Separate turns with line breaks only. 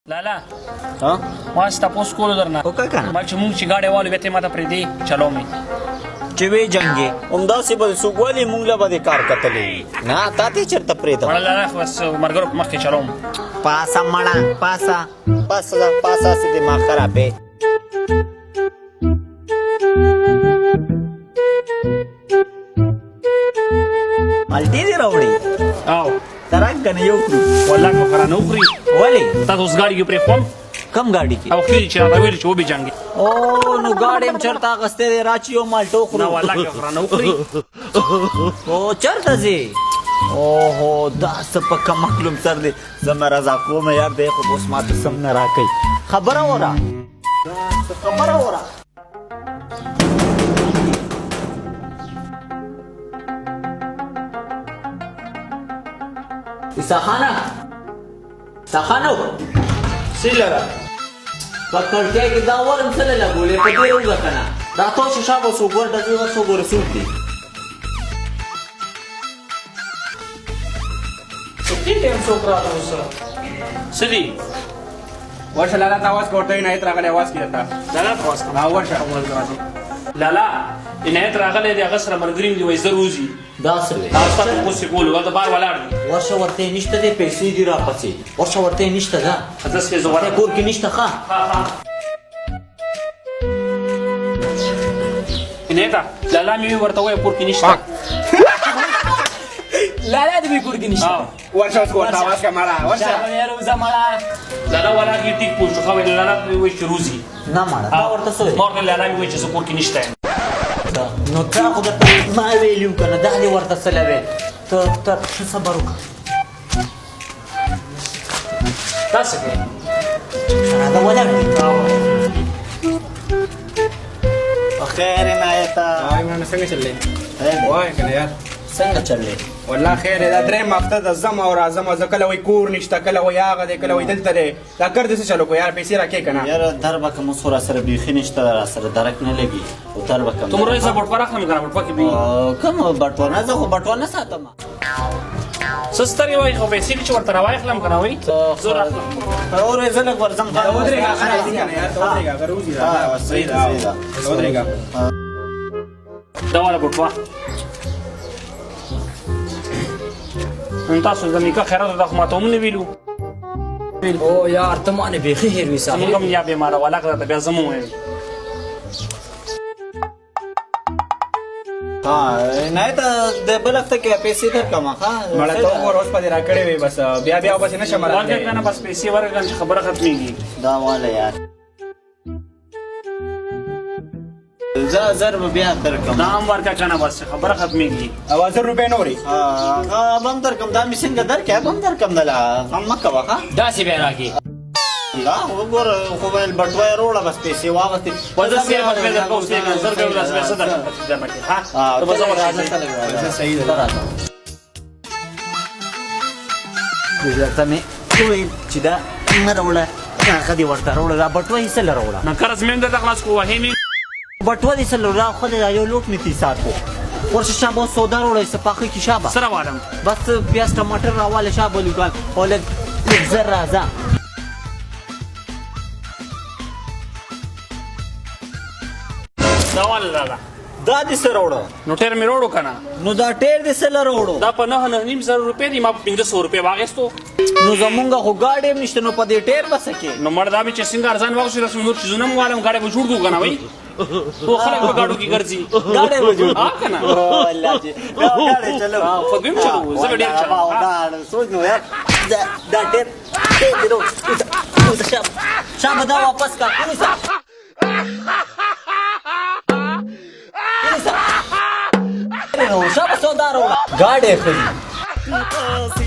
لالا
ها
ما ستا پوس کولو درنه
وکړه کنه
ما چې مونږ چې ګاډی والو بیا ته ماته پرېږدې چلو مې
چې وی جنګي همداسې به څوک ولې مونږ له به دې کار کتلی نه تا ته چېرته پرېږدم
مړه لالا بس ملګرو په مخکې چلوم
پاسه مړه پاسه پاسه سې دماغ خرابې مالټې دې راوړې
او
تراک کنه یو کړو
والله که خره نه وخوري
ولې
تا ته اوس ګاډي کې پرېښوم
کم ګاډي کې
او خېري چې راته ویلې چې وبې جنګې
او نو ګاډی هم چېرته اخیستی دی راچې یو مالټو
نه
خورو
والله که خره نه وخوري
او چېرته ځې اوهو دا څه په کمکلوم سر دی زه مې رضا کوم یار دی خو اوس ماته سم نه راکوي خبره وره خبره وره عیساخانه عیساخانو
څه لره
په کړکۍ کې دا ورم څه نه لګولې په دې وځه که نه دا تو چې شا به څوک ورته ځي څوک ورې څوک دي
څه ټایم څوک راغلی اوس څه دي
ورشه لالا ته आवाज کوته عنایت راغلی आवाज کړه تا
لالا ته واس
ها ورشه
لالا عنایت راغلی دی هغه سره ملګري مې دي وایي زر وځي
دا څه وی
او ستا ته پوسې کولو هلته بار ولاړ دي
ورشه ورته یې نشته دی پیسې دي راپسې ورشه ورته یې نشته ده
داسې زه
ورته
ورته
کور کې نشته ښه
عنایته لالا مې وی ورته وایه کور کې نشته
لالا دې کور کې نشته
او
ورشه اوس ورته आवाज کړه مړه ورشه
لالا ولا کې ټیک پوه شو خو لالا مې وایي چې روزي
نه مړه دا ورته څه وی
ما ورته لالا مې وایي چې زه کور کې نشته یم
نو تا خو درته ما ویلي که نه دا دې ورته څه لوې ته ښه صبر وکړه
دا څه کوې
دا ولاړ دی خیر عنایته
وای مړه څنګه چلې وای کنه یار
څنګه چلې
والله خیر دا درې هفته د زم او راځم زه کله وای کور نشته کله وای هغه دی کله وای دلته دی دا کار دې څه چلو کو یار پیسې راکې کنه
یاره در به کوم اوس خو راسره بیخي نشته راسره درک نه لګي او در به کوم
تمره زه بټوه راخلم که نه بټوه کې به
کوم بټوانه زه خو بټوانه ساتم
څه سترې وایي خو پیسې دي چې ورته راواخلم که نه وایي زه راخلم
اورې زه لږ ورځم
ودرېږه راځي کنه یار ته ودرېږه اگر وځي
صحیح ده صحیح ده
ودرېږه
دا والا بټوه نن تاسو د نیکه خیرات ته خو ما ته هم نه ویلو
او یار ته ما نه بیخي هېر وي صاحب
زموږ هم یا بیماره والا که راته بیا زه مو ویل
عنایته د بل هفته کې پیسې درکړم ښه
مړه ته وګوره اوس پدې راکړې وي بس بیا پسې نشم
ورکړه
راتلی
که نه بس پیسې ورکړم چې خبره ختمېږي
دا واله یار زه زر به بیا درکړم
دا هم ورکړه که نه بس خبره ختمېږي
او 1000 روپۍ نورې
هغه به هم درکړم دا مې څنګه درکړې به هم درکړم دله غم مه کوه ښه
داسې بیا راکې
دا وګوره خو ویل بټوه یې روړه بس پیسې واغستې
زه سیر بس بیا درکړه اوس یې که زر کوي ورځ بیا څه درکړم ها ته به زه ورشم
صحیح ده
درته مې وویل چې دا نه راوړه هغه دې ورته راوړه دا بټوه یې څه له راوړه
نه قرض مې هم درته خلاص کړو وهې مې
بټوه دې څه له راوړه خو دې دا یو لوټ مې تیسار کړو ورشه شابه اوس سودا راوړه څه پاخه کې شابه
سره والم
بس پیاز ټماټر راواله شابه لوګان او لږ زر راځه
دا والا لالا
دا دې څه راوړه
نو ټیر مې روړو که نه
نو دا ټیر دې څه له راوړو
دا په 9.5 روپۍ دي ما په 1500 روپۍ واخیستو
نو زمونږ خو ګاډی هم نشته نو په دې ټیر به څه کې
نو مړ دا مې چې څنګه ارزان واخیستو داسې مې نور چیزونه هم غواړم ګاډی به جوړ کړو که نه وایي خو خلک په ګاډو کې ګرځي
ګاډی به جوړ
ها که نه
والله چې دا ګاډی چلو
خو دوی هم چلو زه به ډېر چلوم
دا سوچ نو یار دا ټیر ټیر دې روړ شابه دا واپس کا شابه سودا راوړه ګاډی ښه دي